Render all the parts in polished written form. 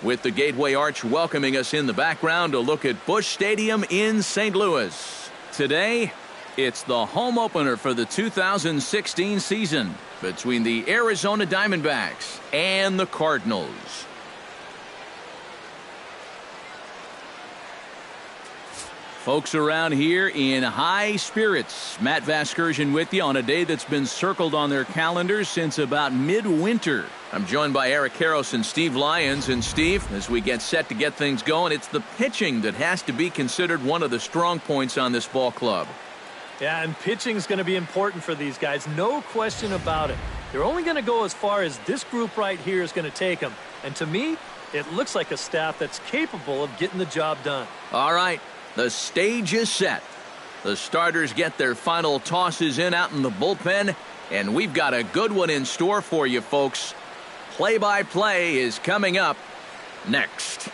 with the Gateway Arch welcoming us in the background to look at Busch Stadium in St. Louis. Today, it's the home opener for the 2016 season between the Arizona Diamondbacks and the Cardinals. Folks around here in high spirits. Matt Vasgersian with you on a day that's been circled on their calendars since about midwinter. I'm joined by Eric Karros and Steve Lyons. And Steve, as we get set to get things going, it's the pitching that has to be considered one of the strong points on this ball club. Yeah, and pitching's going to be important for these guys. No question about it. They're only going to go as far as this group right here is going to take them. And to me, it looks like a staff that's capable of getting the job done. All right. The stage is set. The starters get their final tosses in out in the bullpen, and we've got a good one in store for you, folks. Play-by-play is coming up next.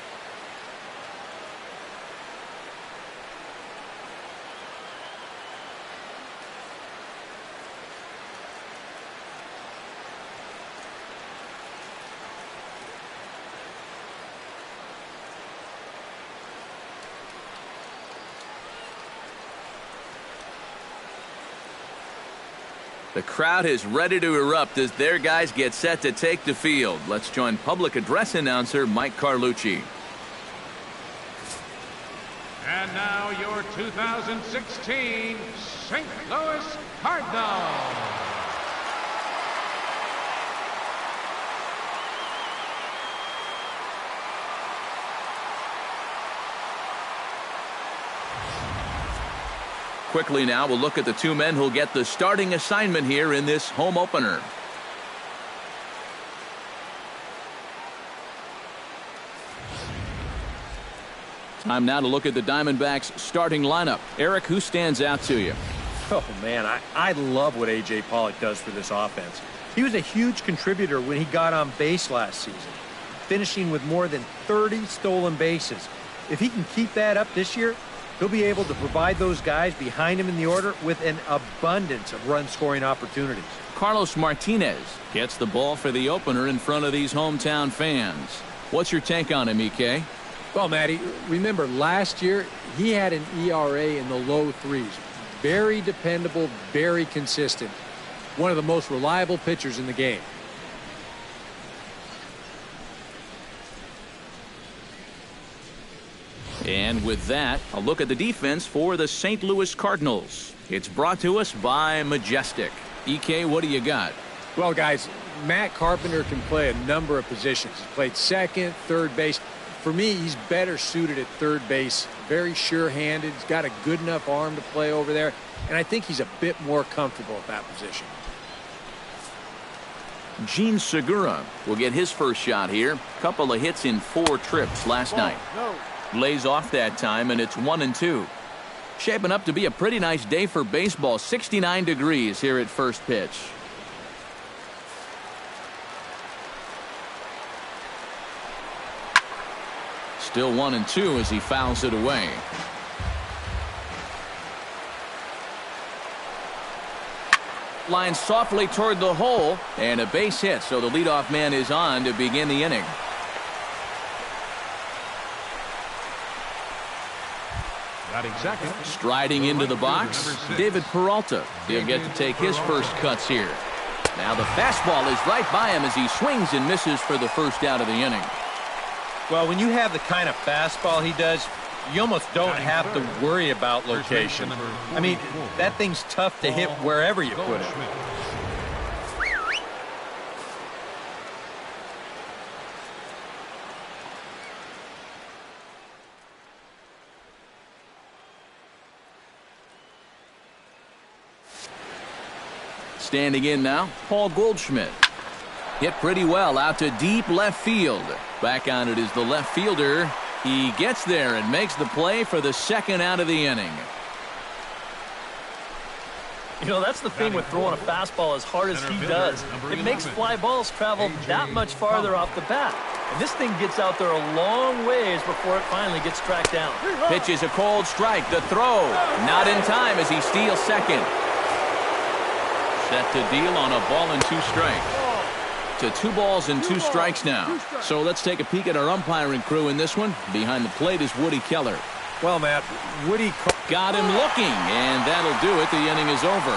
The crowd is ready to erupt as their guys get set to take the field. Let's join public address announcer Mike Carlucci. And now your 2016 St. Louis Cardinals. Quickly now, we'll look at the two men who'll get the starting assignment here in this home opener. Time now to look at the Diamondbacks starting lineup. Eric, who stands out to you? Oh, man, I love what A.J. Pollock does for this offense. He was a huge contributor when he got on base last season, finishing with more than 30 stolen bases. If he can keep that up this year, he'll be able to provide those guys behind him in the order with an abundance of run-scoring opportunities. Carlos Martinez gets the ball for the opener in front of these hometown fans. What's your take on him, EK? Well, Matty, remember last year he had an ERA in the low threes. Very dependable, very consistent. One of the most reliable pitchers in the game. And with that, a look at the defense for the St. Louis Cardinals. It's brought to us by Majestic. EK, what do you got? Well, guys, Matt Carpenter can play a number of positions. He's played second, third base. For me, he's better suited at third base. Very sure-handed. He's got a good enough arm to play over there. And I think he's a bit more comfortable at that position. Gene Segura will get his first shot here. Couple of hits in 4 trips last night. Lays off that time, and it's 1-2. Shaping up to be a pretty nice day for baseball. 69 degrees here at first pitch. Still 1-2 as he fouls it away. Line softly toward the hole, and a base hit, so the leadoff man is on to begin the inning. Second. Striding into the box, David Peralta. He'll get to take his first cuts here. Now the fastball is right by him as he swings and misses for the first out of the inning. Well, when you have the kind of fastball he does, you almost don't have to worry about location. I mean, that thing's tough to hit wherever you put it. Standing in now, Paul Goldschmidt. Hit pretty well out to deep left field. Back on it is the left fielder. He gets there and makes the play for the second out of the inning. You know, that's the thing with throwing a fastball as hard as he does. It makes fly balls travel that much farther off the bat. And this thing gets out there a long ways before it finally gets tracked down. Pitches a cold strike. The throw. Not in time as he steals second. Set to deal on a ball and 2 strikes. to 2 balls and 2 strikes now. So let's take a peek at our umpiring crew in this one. Behind the plate is Woody Keller. Well, Matt, Woody got him looking, and that'll do it. The inning is over.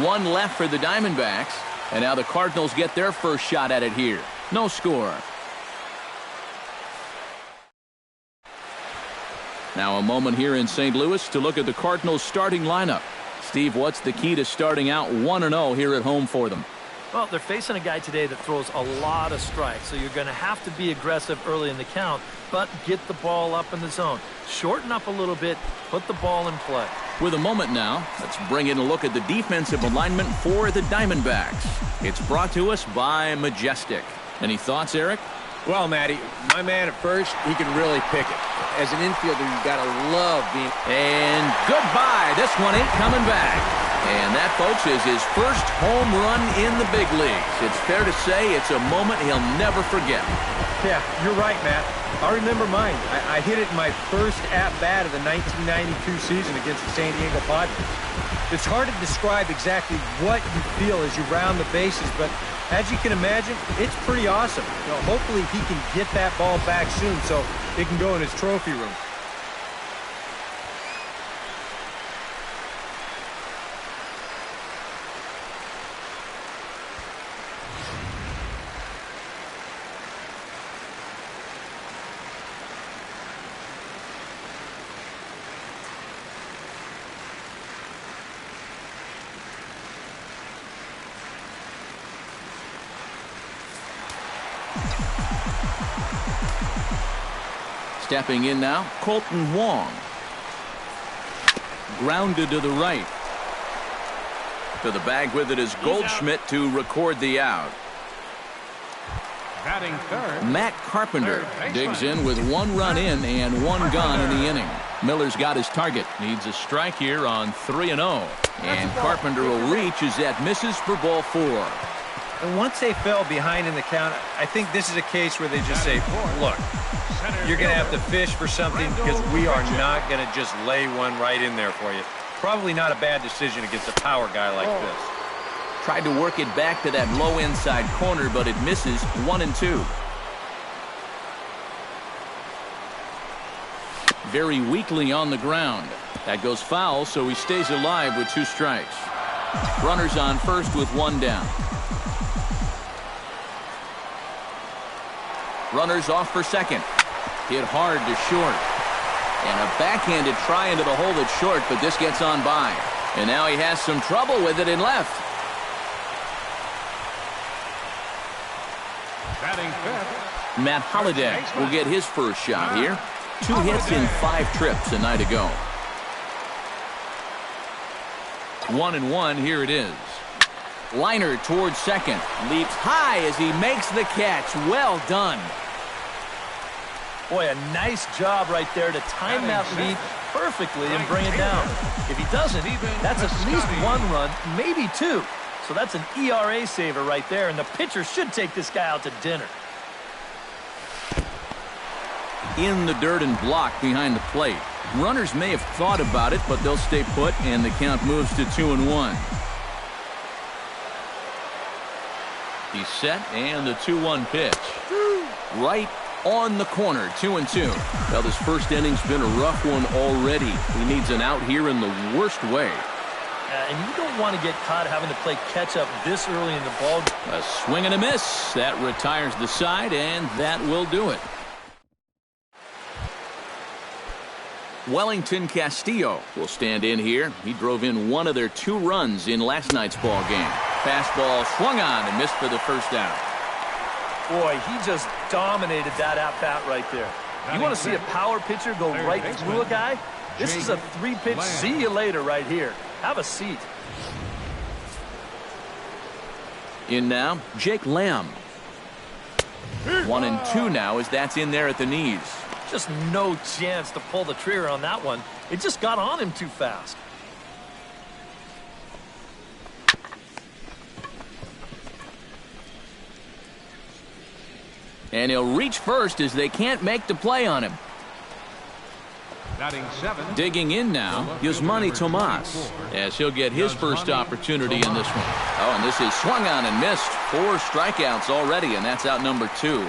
1 left for the Diamondbacks, and now the Cardinals get their first shot at it here. No score. Now a moment here in St. Louis to look at the Cardinals starting lineup. Steve, what's the key to starting out 1-0 here at home for them? Well, they're facing a guy today that throws a lot of strikes, so you're going to have to be aggressive early in the count, but get the ball up in the zone. Shorten up a little bit, put the ball in play. With a moment now, let's bring in a look at the defensive alignment for the Diamondbacks. It's brought to us by Majestic. Any thoughts, Eric? Well, Matty, my man at first, he can really pick it. As an infielder, you've got to love being... And goodbye. This one ain't coming back. And that, folks, is his first home run in the big leagues. It's fair to say it's a moment he'll never forget. Yeah, you're right, Matt. I remember mine. I hit it in my first at-bat of the 1992 season against the San Diego Padres. It's hard to describe exactly what you feel as you round the bases, but as you can imagine, it's pretty awesome. Hopefully he can get that ball back soon so it can go in his trophy room. Stepping in now, Colton Wong. Grounded to the right. To the bag with it is Goldschmidt to record the out. Batting third, Matt Carpenter digs in with 1 run in and 1 gone in the inning. Miller's got his target. Needs a strike here on 3-0. And Carpenter will reach as that misses for ball 4. And once they fell behind in the count, I think this is a case where they just say, look, you're going to have to fish for something because we are not going to just lay one right in there for you. Probably not a bad decision against a power guy like this. Tried to work it back to that low inside corner, but it misses. 1-2. Very weakly on the ground. That goes foul, so he stays alive with 2 strikes. Runners on first with 1 down. Runners off for second. Hit hard to short. And a backhanded try into the hole that's short, but this gets on by. And now he has some trouble with it in left. batting fifth, Matt Holliday will get his first shot here. 2 hits in 5 trips a night ago. 1-1, here it is. Liner towards second. Leaps high as he makes the catch. Well done. Boy, a nice job right there to time that leap perfectly and bring it down. If he doesn't, that's at least 1 run, maybe 2. So that's an ERA saver right there, and the pitcher should take this guy out to dinner. In the dirt and blocked behind the plate. Runners may have thought about it, but they'll stay put, and the count moves to 2-1. He's set, and the 2-1 pitch. Right on the corner, 2-2. Well, this first inning's been a rough one already. He needs an out here in the worst way. And you don't want to get caught having to play catch-up this early in the ball. A swing and a miss. That retires the side, and that will do it. Wellington Castillo will stand in here. He drove in 1 of their 2 runs in last night's ball game. Fastball swung on and missed for the first out. Boy, he just dominated that at-bat right there. You want to see a power pitcher go right through a guy? This is a 3-pitch see you later right here. Have a seat. In now, Jake Lamb. 1-2 now as that's in there at the knees. Just no chance to pull the trigger on that one. It just got on him too fast. And he'll reach first as they can't make the play on him. Batting 7. Digging in now, Yasmani Tomas, as he'll get his first opportunity in this one. Oh, and this is swung on and missed. 4 strikeouts already, and that's out number 2.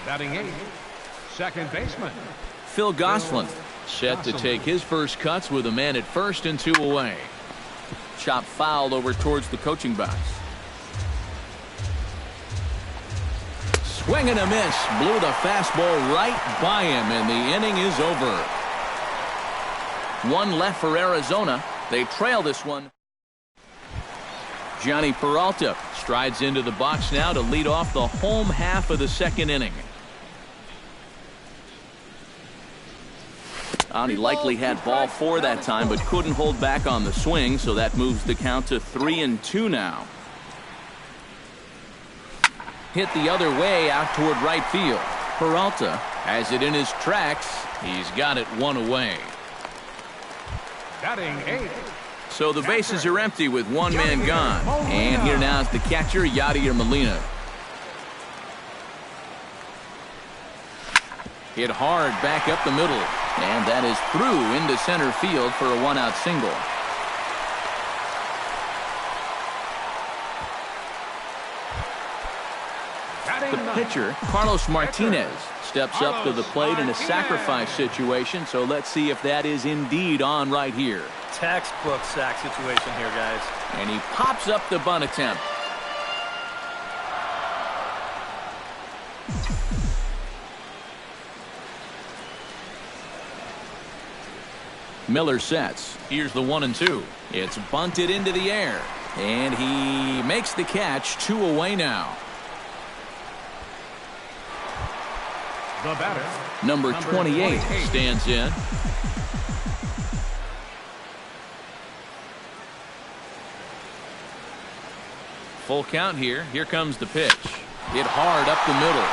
Batting 8. Second baseman. Phil Gosselin set to take his first cuts with a man at first and 2 away. Chop fouled over towards the coaching box. Swing and a miss. Blew the fastball right by him, and the inning is over. 1 left for Arizona. They trail this one. Johnny Peralta strides into the box now to lead off the home half of the second inning. He likely had ball 4 that time, but couldn't hold back on the swing, so that moves the count to 3-2 now. Hit the other way out toward right field. Peralta has it in his tracks. He's got it 1 away. Batting 8. So the bases are empty with 1 man gone. And here now is the catcher, Yadier Molina. Hit hard back up the middle. And that is through into center field for a 1-out single. The pitcher, Carlos Martinez, steps up to the plate in a sacrifice situation, so let's see if that is indeed on right here. Textbook sack situation here, guys. And he pops up the bunt attempt. Miller sets. Here's the 1-2. It's bunted into the air. And he makes the catch. 2 away now. The batter. Number 28 stands in. Full count here. Here comes the pitch. Hit hard up the middle.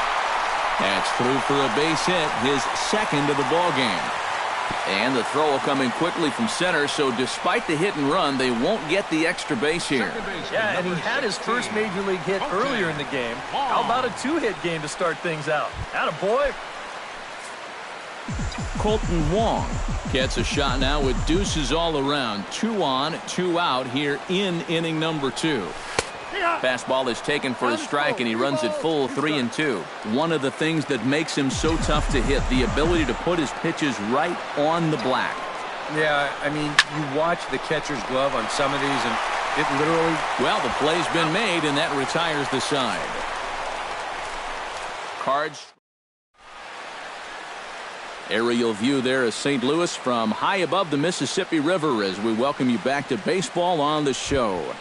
That's through for a base hit. His second of the ball game. And the throw will come in quickly from center, so despite the hit and run, they won't get the extra base here. Yeah, and he had his first major league hit earlier in the game. How about a 2-hit game to start things out? Attaboy. Colton Wong gets a shot now with deuces all around. 2 on, 2 out here in inning number 2. Fastball is taken for a strike, and he runs it full 3-2. One of the things that makes him so tough to hit, the ability to put his pitches right on the black. Yeah, I mean, you watch the catcher's glove on some of these, and it literally... Well, the play's been made, and that retires the side. Cards. Aerial view there of St. Louis from high above the Mississippi River as we welcome you back to baseball on the show.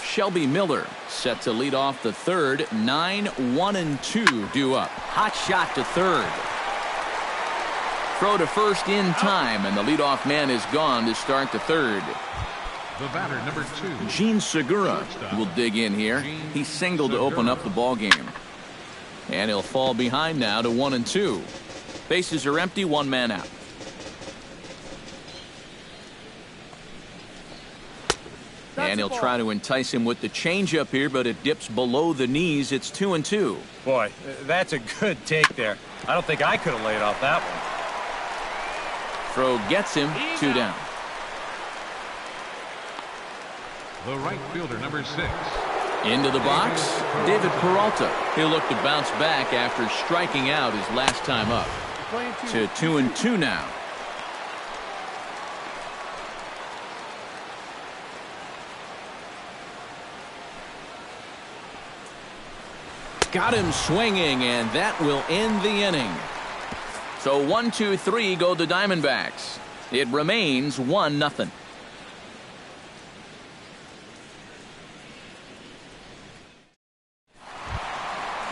Shelby Miller set to lead off the third. 9-1-2 due up. Hot shot to third. Throw to first in time, and the leadoff man is gone to start the third. The batter, number 2. Gene Segura will dig in here. He singled to open up the ball game. And he'll fall behind now to 1-2. Bases are empty, 1 man out. And he'll try to entice him with the changeup here, but it dips below the knees. It's 2-2. Boy, that's a good take there. I don't think I could have laid off that one. Throw gets him. 2 down. The right fielder, number 6. Into the box, David Peralta. He'll look to bounce back after striking out his last time up. To 2-2 now. Got him swinging, and that will end the inning. So 1-2-3 go the Diamondbacks. It remains 1-0.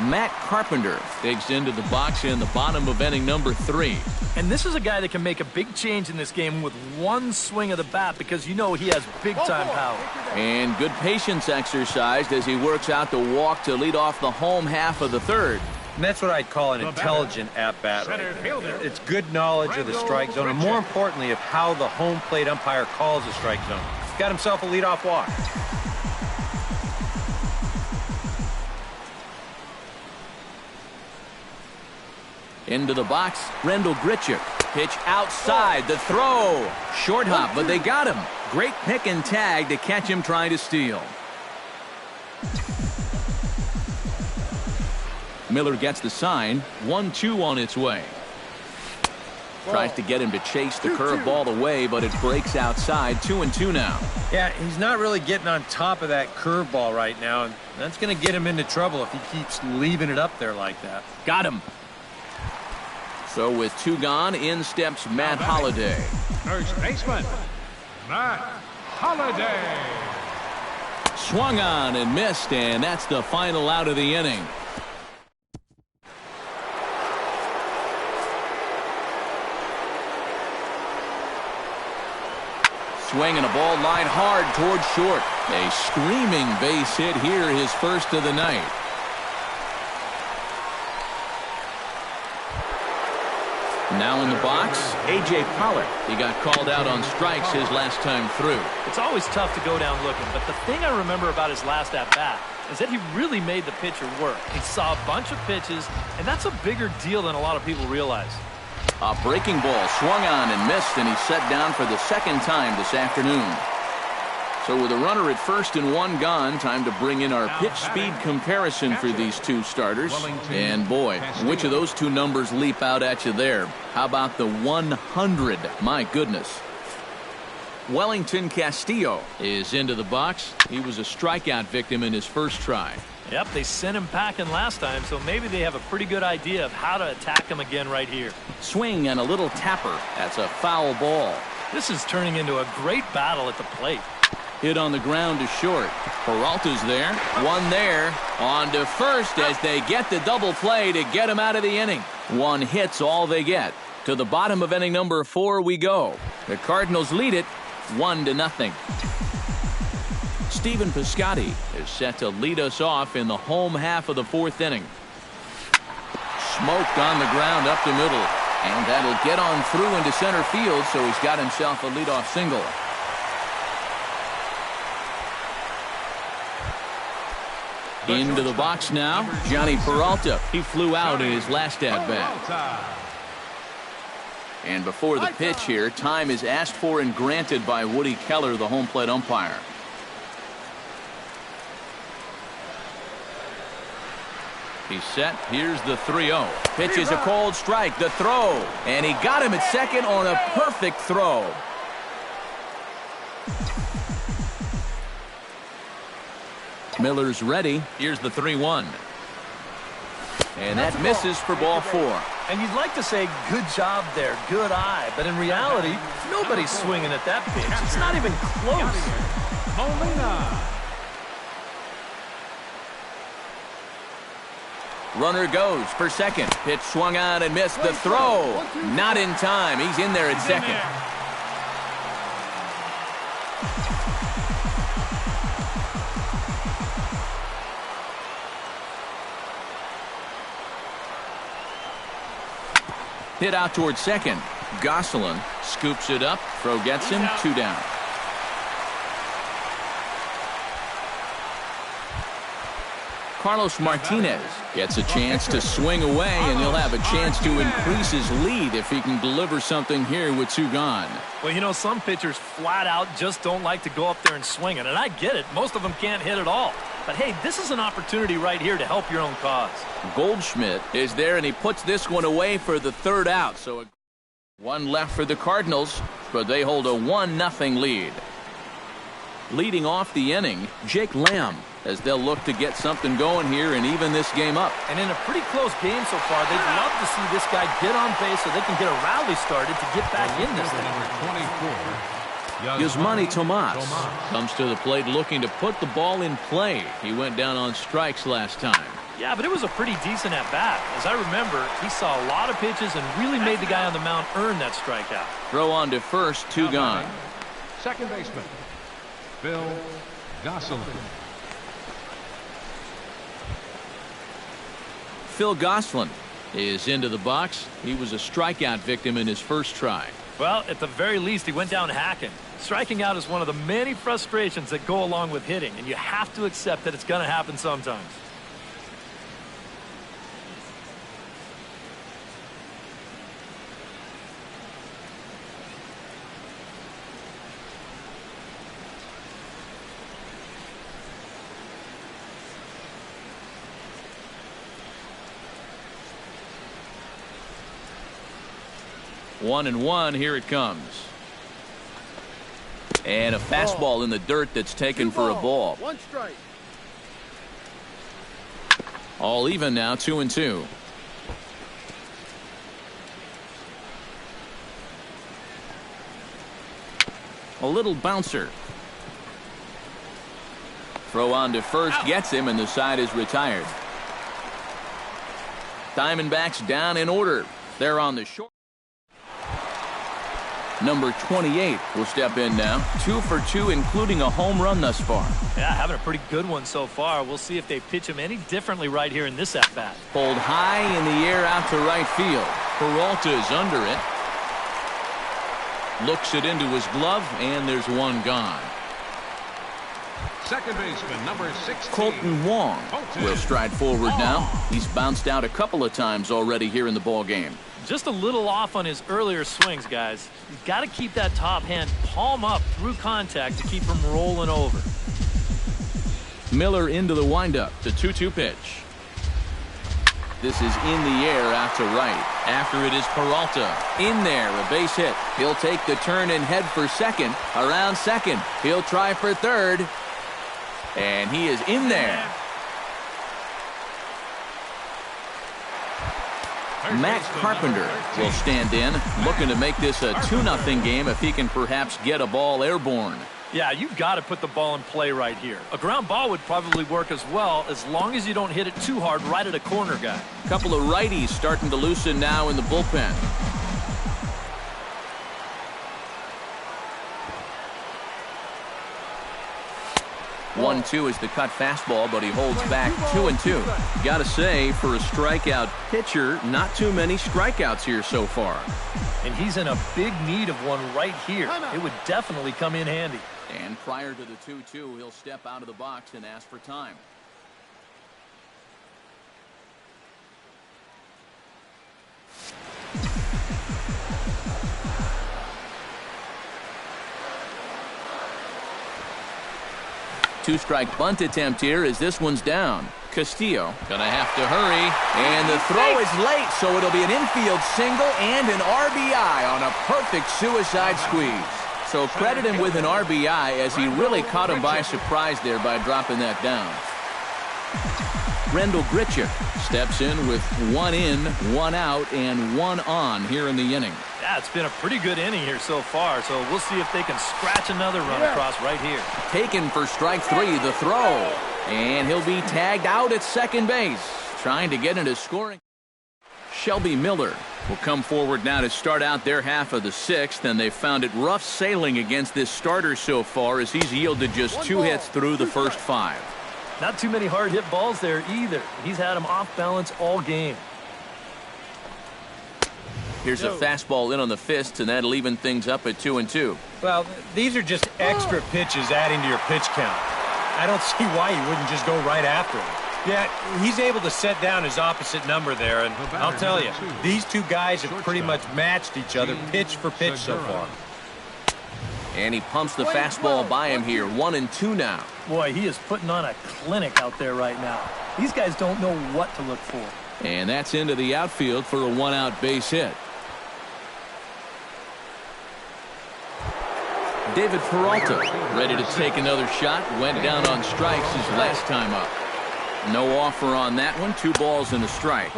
Matt Carpenter digs into the box in the bottom of inning number 3. And this is a guy that can make a big change in this game with one swing of the bat, because you know he has big-time power. And good patience exercised as he works out the walk to lead off the home half of the third. And that's what I'd call an intelligent at-bat right there. It's good knowledge of the strike zone, and more importantly, of how the home plate umpire calls the strike zone. Got himself a leadoff walk. Into the box, Rendell Grichuk. Pitch outside, the throw. Short hop, but they got him. Great pick and tag to catch him trying to steal. Miller gets the sign. 1-2 on its way. Tries to get him to chase the curveball away, but it breaks outside. 2-2 now. Yeah, he's not really getting on top of that curveball right now, and that's going to get him into trouble if he keeps leaving it up there like that. Got him. So with 2 gone, in steps Matt Holliday. First baseman, Matt Holliday. Swung on and missed, and that's the final out of the inning. Swing and a ball line hard toward short. A screaming base hit here, his first of the night. Now in the box, A.J. Pollock. He got called out on strikes his last time through. It's always tough to go down looking, but the thing I remember about his last at-bat is that he really made the pitcher work. He saw a bunch of pitches, and that's a bigger deal than a lot of people realize. A breaking ball swung on and missed, and he's set down for the second time this afternoon. So with a runner at first and 1 gone, time to bring in our pitch speed comparison for these 2 starters. And boy, which of those 2 numbers leap out at you there? How about the 100? My goodness. Wellington Castillo is into the box. He was a strikeout victim in his first try. Yep, they sent him packing last time, so maybe they have a pretty good idea of how to attack him again right here. Swing and a little tapper. That's a foul ball. This is turning into a great battle at the plate. Hit on the ground to short. Peralta's there. One there. On to first as they get the double play to get him out of the inning. 1 hit's all they get. To the bottom of inning number 4 we go. The Cardinals lead it 1-0. Stephen Piscotty is set to lead us off in the home half of the 4th inning. Smoked on the ground up the middle. And that'll get on through into center field, so he's got himself a leadoff single. Into the box now, Johnny Peralta. He flew out in his last at-bat. And before the pitch here, time is asked for and granted by Woody Keller, the home plate umpire. He's set. Here's the 3-0. Pitch is a cold strike. The throw. And he got him at second on a perfect throw. Miller's ready. Here's the 3-1. And that misses for ball 4. And you'd like to say, good job there, good eye. But in reality, nobody's swinging at that pitch. It's not even close. Molina. Runner goes for second. Pitch swung on and missed. The throw. Not in time. He's in there at second. Hit out towards second. Gosselin scoops it up. Throw gets him. 2 down. Carlos Martinez gets a chance to swing away, and he'll have a chance to increase his lead if he can deliver something here with 2 gone. Well, you know, some pitchers flat out just don't like to go up there and swing it, and I get it. Most of them can't hit at all. But, hey, this is an opportunity right here to help your own cause. Goldschmidt is there, and he puts this one away for the 3rd out. So 1 left for the Cardinals, but they hold a 1-0 lead. Leading off the inning, Jake Lamb, as they'll look to get something going here and even this game up. And in a pretty close game so far, they'd love to see this guy get on base so they can get a rally started to get back in this thing. Yasmani Tomas comes to the plate looking to put the ball in play. He went down on strikes last time. Yeah, but it was a pretty decent at-bat. As I remember, he saw a lot of pitches and really made the guy on the mound earn that strikeout. Throw on to first, 2 gone. Second baseman, Phil Gosselin. Phil Gosselin is into the box. He was a strikeout victim in his first try. Well, at the very least, he went down hacking. Striking out is one of the many frustrations that go along with hitting, and you have to accept that it's going to happen sometimes. 1-1. Here it comes. And a fastball in the dirt that's taken for a ball. 1 strike. All even now, 2-2. A little bouncer. Throw on to first, gets him, and the side is retired. Diamondbacks down in order. They're on the short. Number 28 will step in now. 2 for 2, including a home run thus far. Yeah, having a pretty good one so far. We'll see if they pitch him any differently right here in this at-bat. Pulled high in the air out to right field. Peralta is under it. Looks it into his glove, and there's one gone. Second baseman, number 16. Colton Wong will stride forward now. He's bounced out a couple of times already here in the ball game. Just a little off on his earlier swings, guys. He's got to keep that top hand palm up through contact to keep him rolling over. Miller into the windup. The 2-2 pitch. This is in the air out to right. After it is Peralta. In there, a base hit. He'll take the turn and head for second. Around second. He'll try for third. And he is in there. Matt Carpenter will stand in, looking to make this a 2-0 game if he can perhaps get a ball airborne. Yeah, you've got to put the ball in play right here. A ground ball would probably work as well, as long as you don't hit it too hard right at a corner guy. A couple of righties starting to loosen now in the bullpen. 1-2 is the cut fastball, but he holds back 2-2. Gotta say, for a strikeout pitcher, not too many strikeouts here so far. And he's in a big need of one right here. It would definitely come in handy. And prior to the 2-2, he'll step out of the box and ask for time. Two-strike bunt attempt here as this one's down. Castillo gonna have to hurry, and the throw is late, so it'll be an infield single and an RBI on a perfect suicide squeeze. So credit him with an RBI, as he really caught him by surprise there by dropping that down. Rendell Grichuk steps in with 1 in, 1 out, and 1 on here in the inning. Yeah, it's been a pretty good inning here so far, so we'll see if they can scratch another run across right here. Taken for strike 3, the throw. And he'll be tagged out at second base, trying to get into scoring. Shelby Miller will come forward now to start out their half of the 6th, and they've found it rough sailing against this starter so far, as he's yielded just 2 hits through the first 5. Not too many hard hit balls there either. He's had them off balance all game. Here's a fastball in on the fists, and that'll even things up at 2-2. Well, these are just extra pitches adding to your pitch count. I don't see why you wouldn't just go right after him. Yeah, he's able to set down his opposite number there, and I'll tell you, these two guys have pretty much matched each other pitch for pitch so far. And he pumps the fastball by him here. 1-2 now. Boy, he is putting on a clinic out there right now. These guys don't know what to look for. And that's into the outfield for a 1-out base hit. David Peralta ready to take another shot. Went down on strikes his last time up. No offer on that one. 2 balls and a strike.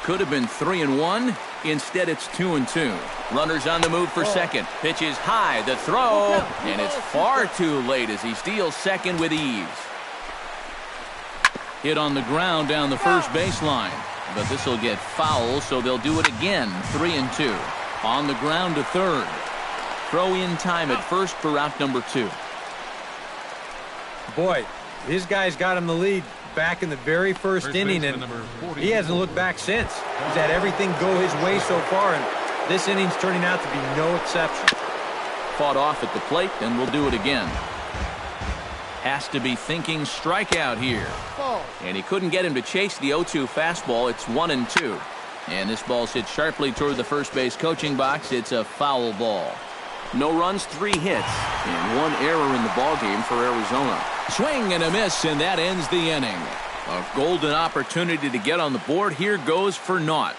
Could have been 3-1. Instead, it's 2-2. Runners on the move for second. Pitch is high. The throw. And it's far too late as he steals second with ease. Hit on the ground down the first baseline. But this will get foul, so they'll do it again. 3-2. On the ground to third. Throw in time at first for out number 2. Boy, his guys got him the lead back in the very first inning, and he hasn't looked back since. He's had everything go his way so far, and this inning's turning out to be no exception. Fought off at the plate, and we'll do it again. Has to be thinking strikeout here. And he couldn't get him to chase the 0-2 fastball. It's 1-2. And this ball's hit sharply toward the first base coaching box. It's a foul ball. No runs, 3 hits, and 1 error in the ballgame for Arizona. Swing and a miss, and that ends the inning. A golden opportunity to get on the board. Here goes for naught.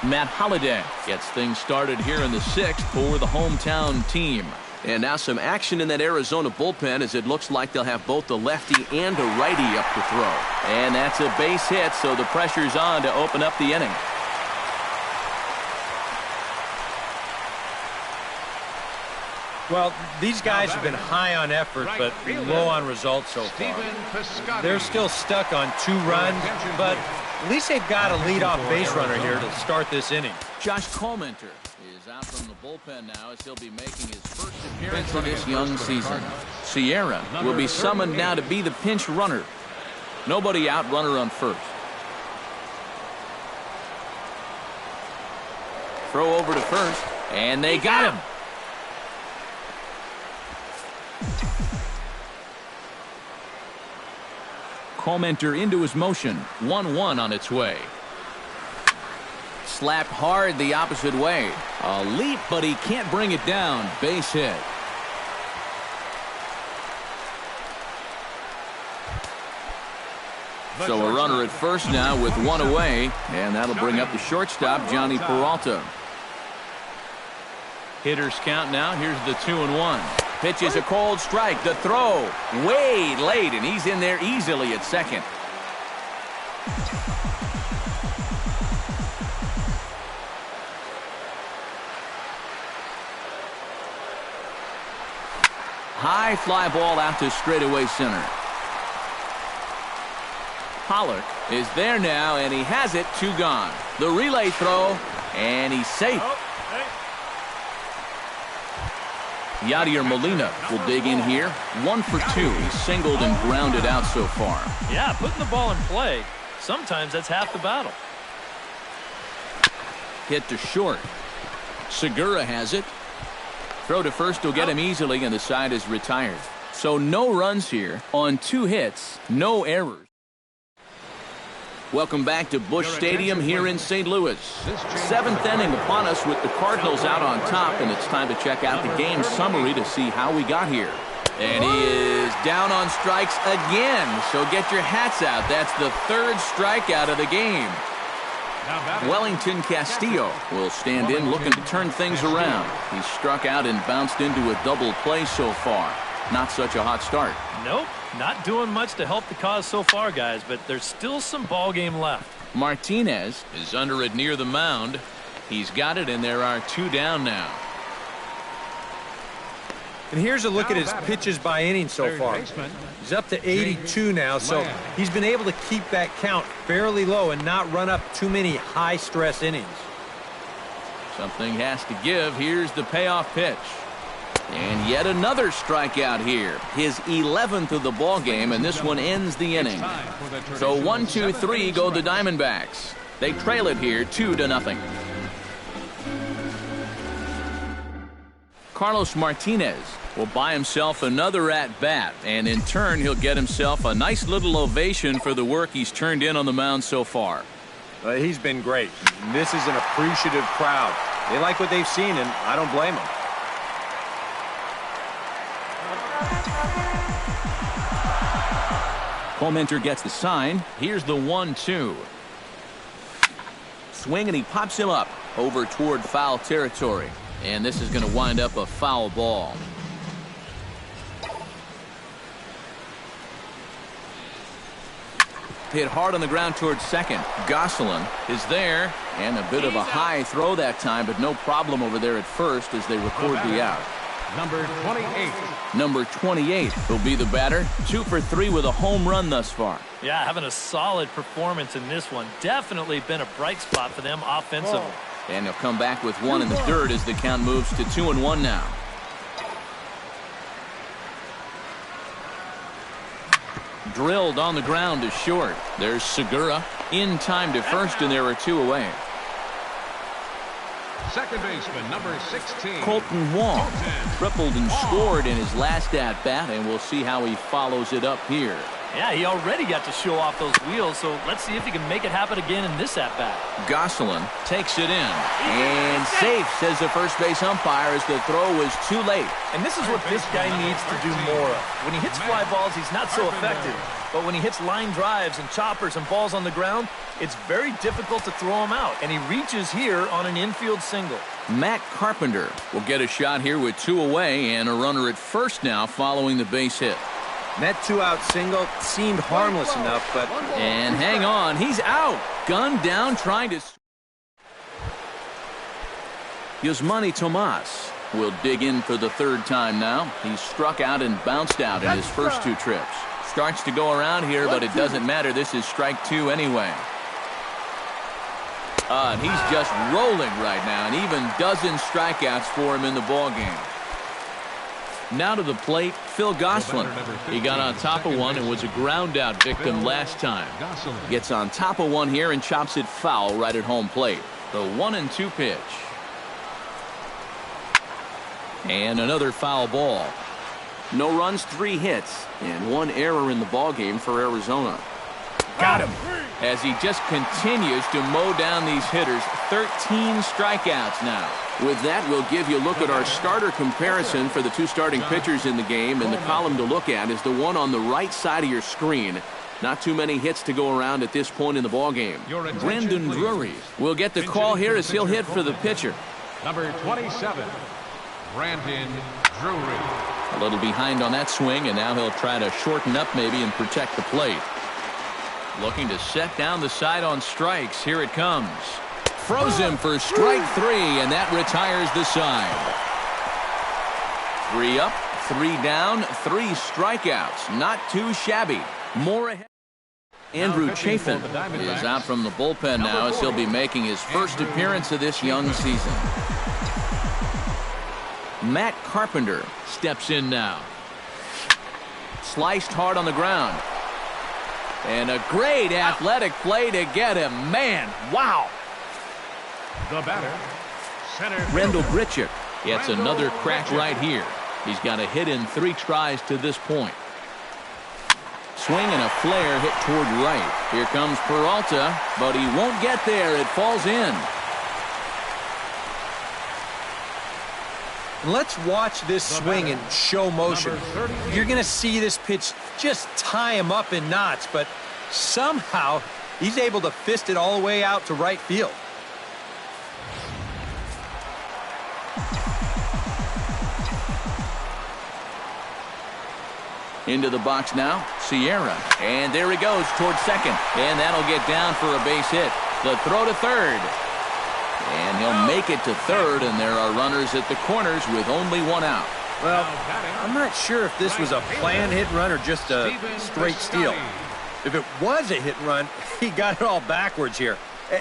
Matt Holliday gets things started here in the 6th for the hometown team. And now some action in that Arizona bullpen, as it looks like they'll have both the lefty and a righty up to throw. And that's a base hit, so the pressure's on to open up the inning. Well, these guys have been high on effort, but low on results so far. They're still stuck on 2 runs, but at least they've got a leadoff base runner here to start this inning. Josh Comenter is out from the bullpen now as he'll be making his first appearance of this young season. Sierra will be summoned now to be the pinch runner. Nobody out, runner on first. Throw over to first, and they got him. Comenter into his motion. 1-1 on its way. Slapped hard the opposite way. A leap, but he can't bring it down. Base hit. So a runner at first now with 1 away, and that'll bring up the shortstop, Johnny Peralta. Hitters count now. Here's the 2-1. Pitches a cold strike. The throw way late, and he's in there easily at second. High fly ball out to straightaway center. Pollock is there now, and he has it. 2 gone. The relay throw, and he's safe. Yadier Molina will dig in here. 1 for 2. He's singled and grounded out so far. Yeah, putting the ball in play, sometimes that's half the battle. Hit to short. Segura has it. Throw to first will get him easily, and the side is retired. So no runs here on 2 hits, no errors. Welcome back to Busch Stadium here in St. Louis. 7th inning upon us with the Cardinals out on top, and it's time to check out the game summary to see how we got here. And he is down on strikes again, so get your hats out. That's the 3rd strikeout of the game. Wellington Castillo will stand in looking to turn things around. He struck out and bounced into a double play so far. Not such a hot start. Nope, not doing much to help the cause so far, guys, but there's still some ball game left. Martinez is under it near the mound. He's got it, and there are 2 down now. And here's a look at his pitches by inning so far. He's up to 82 now, so he's been able to keep that count fairly low and not run up too many high-stress innings. Something has to give. Here's the payoff pitch. And yet another strikeout here. His 11th of the ball game, and this one ends the inning. So 1, 2, 3 go the Diamondbacks. They trail it here 2-0. Carlos Martinez will buy himself another at-bat, and in turn he'll get himself a nice little ovation for the work he's turned in on the mound so far. He's been great. This is an appreciative crowd. They like what they've seen, and I don't blame them. Comenter gets the sign. Here's the 1-2. Swing, and he pops him up over toward foul territory. And this is going to wind up a foul ball. Hit hard on the ground towards second. Gosselin is there, and a bit of a high throw that time, but no problem over there at first as they record the out. Number 28. Number 28 will be the batter. 2 for 3 with a home run thus far. Yeah, having a solid performance in this one. Definitely been a bright spot for them offensively. And they'll come back with 1 in the dirt as the count moves to 2-1 now. Drilled on the ground to short. There's Segura in time to first, and there are 2 away. Second baseman, number 16. Colton Wong tripled and scored in his last at-bat, and we'll see how he follows it up here. Yeah, he already got to show off those wheels, so let's see if he can make it happen again in this at-bat. Gosselin takes it in. And safe, says the first base umpire, as the throw was too late. And this is what this guy needs to do more of. When he hits fly balls, he's not so effective. But when he hits line drives and choppers and balls on the ground, it's very difficult to throw him out. And he reaches here on an infield single. Matt Carpenter will get a shot here with 2 away and a runner at first now following the base hit. That 2-out single seemed harmless enough, but... And hang on, he's out. Gunned down, trying to... Yasmani Tomas will dig in for the 3rd time now. He's struck out and bounced out in his first 2 trips. Starts to go around here, but it doesn't matter. This is strike 2 anyway. And he's just rolling right now, and even dozen strikeouts for him in the ballgame. Now to the plate, Phil Gosselin. He got on top of one and was a ground-out victim last time. Gets on top of one here and chops it foul right at home plate. The 1-2 pitch. And another foul ball. No runs, 3 hits, and 1 error in the ballgame for Arizona. Got him. As he just continues to mow down these hitters. 13 strikeouts now. With that, we'll give you a look at our starter comparison for the 2 starting pitchers in the game, and the column to look at is the one on the right side of your screen. Not too many hits to go around at this point in the ballgame. Brandon Drury will get the call here as he'll hit for the pitcher. Number 27, Brandon Drury. A little behind on that swing, and now he'll try to shorten up maybe and protect the plate. Looking to set down the side on strikes. Here it comes. Froze him for strike 3, and that retires the side. 3 up, 3 down, 3 strikeouts. Not too shabby. More ahead. Andrew Chafin is out from the bullpen now as he'll be making his first appearance of this young season. Matt Carpenter steps in now. Sliced hard on the ground. And a great athletic play to get him. Man, wow. The batter, center Rendell Grichuk gets another crack right here. He's got a hit in 3 tries to this point. Swing and a flare hit toward right. Here comes Peralta, but he won't get there. It falls in. Let's watch this swing in show motion. You're going to see this pitch just tie him up in knots, but somehow he's able to fist it all the way out to right field. Into the box now, Sierra. And there he goes towards second. And that'll get down for a base hit. The throw to third. And he'll make it to third, and there are runners at the corners with only 1 out. Well, I'm not sure if this was a planned hit and run or just a straight steal. If it was a hit and run, he got it all backwards here.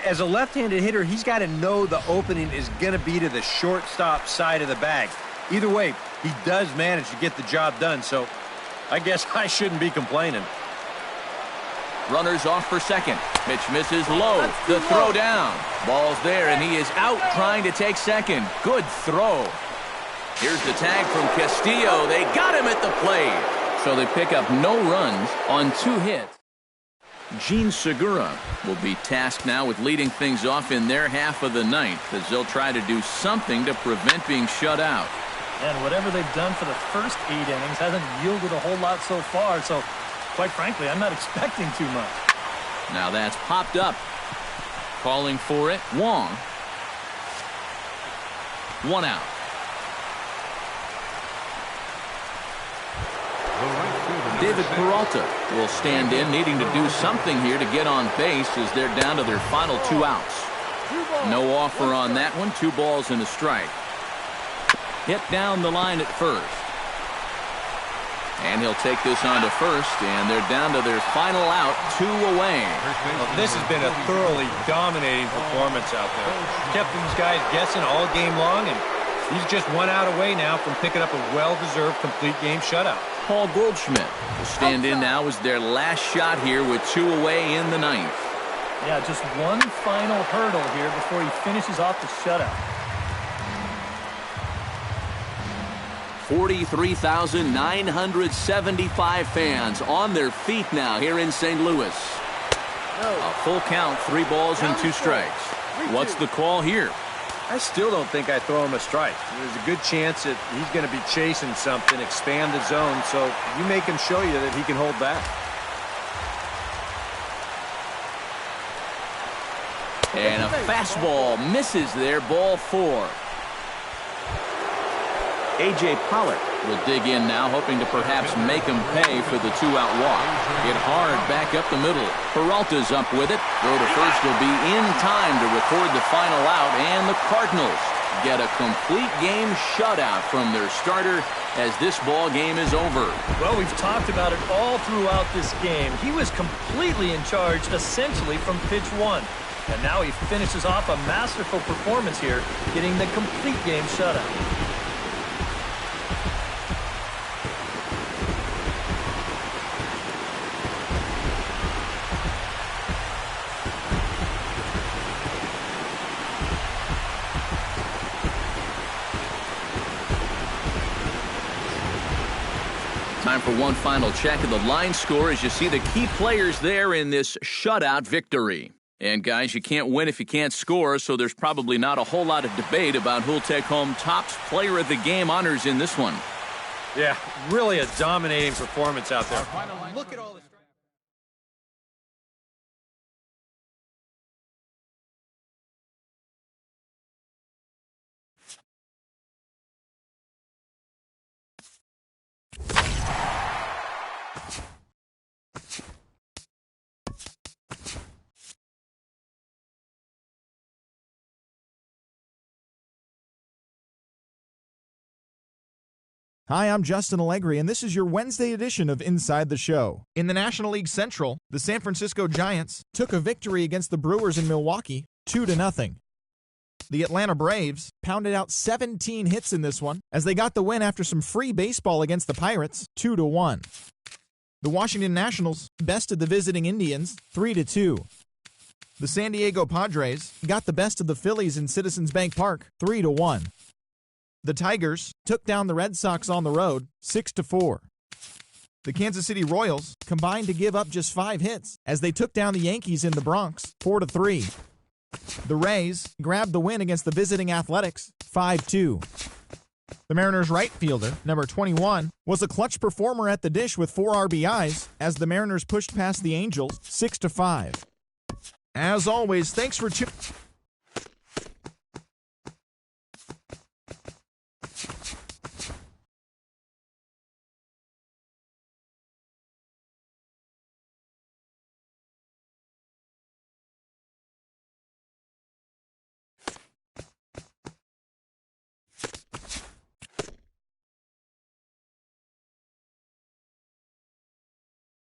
As a left-handed hitter, he's got to know the opening is going to be to the shortstop side of the bag. Either way, he does manage to get the job done, so I guess I shouldn't be complaining. Runners off for second. Pitch misses low. The throw down. Ball's there, and he is out trying to take second. Good throw. Here's the tag from Castillo. They got him at the plate. So they pick up no runs on 2 hits. Gene Segura will be tasked now with leading things off in their half of the ninth as they'll try to do something to prevent being shut out. And whatever they've done for the first 8 innings hasn't yielded a whole lot so far, so quite frankly, I'm not expecting too much. Now that's popped up. Calling for it, Wong. 1 out. David Peralta will stand in, needing to do something here to get on base as they're down to their final 2 outs. No offer on that one. 2 balls and a strike. Hit down the line at first. And he'll take this on to first, and they're down to their final out, 2 away. Well, this has been a thoroughly dominating performance out there. Kept these guys guessing all game long, and he's just 1 out away now from picking up a well-deserved complete game shutout. Paul Goldschmidt will stand in now as their last shot here with 2 away in the ninth. Yeah, just one final hurdle here before he finishes off the shutout. 43,975 fans on their feet now here in St. Louis. A full count, 3 balls and 2 strikes. What's the call here? I still don't think I throw him a strike. There's a good chance that he's going to be chasing something, expand the zone, so you make him show you that he can hold back. And a fastball misses there, ball 4. A.J. Pollock will dig in now, hoping to perhaps make him pay for the 2-out walk. Hit hard back up the middle. Peralta's up with it. Throw to first will be in time to record the final out, and the Cardinals get a complete game shutout from their starter as this ball game is over. Well, we've talked about it all throughout this game. He was completely in charge, essentially, from pitch 1. And now he finishes off a masterful performance here, getting the complete game shutout. Time for one final check of the line score as you see the key players there in this shutout victory. And guys, you can't win if you can't score, so there's probably not a whole lot of debate about who'll take home top player of the game honors in this one. Yeah, really a dominating performance out there. Look at all this. Hi, I'm Justin Allegri, and this is your Wednesday edition of Inside the Show. In the National League Central, the San Francisco Giants took a victory against the Brewers in Milwaukee, 2-0. The Atlanta Braves pounded out 17 hits in this one as they got the win after some free baseball against the Pirates, 2-1. The Washington Nationals bested the visiting Indians, 3-2. The San Diego Padres got the best of the Phillies in Citizens Bank Park, 3-1. The Tigers took down the Red Sox on the road, 6-4. The Kansas City Royals combined to give up just 5 hits as they took down the Yankees in the Bronx, 4-3. The Rays grabbed the win against the visiting Athletics, 5-2. The Mariners' right fielder, number 21, was a clutch performer at the dish with 4 RBIs as the Mariners pushed past the Angels, 6-5. As always, thanks for tuning.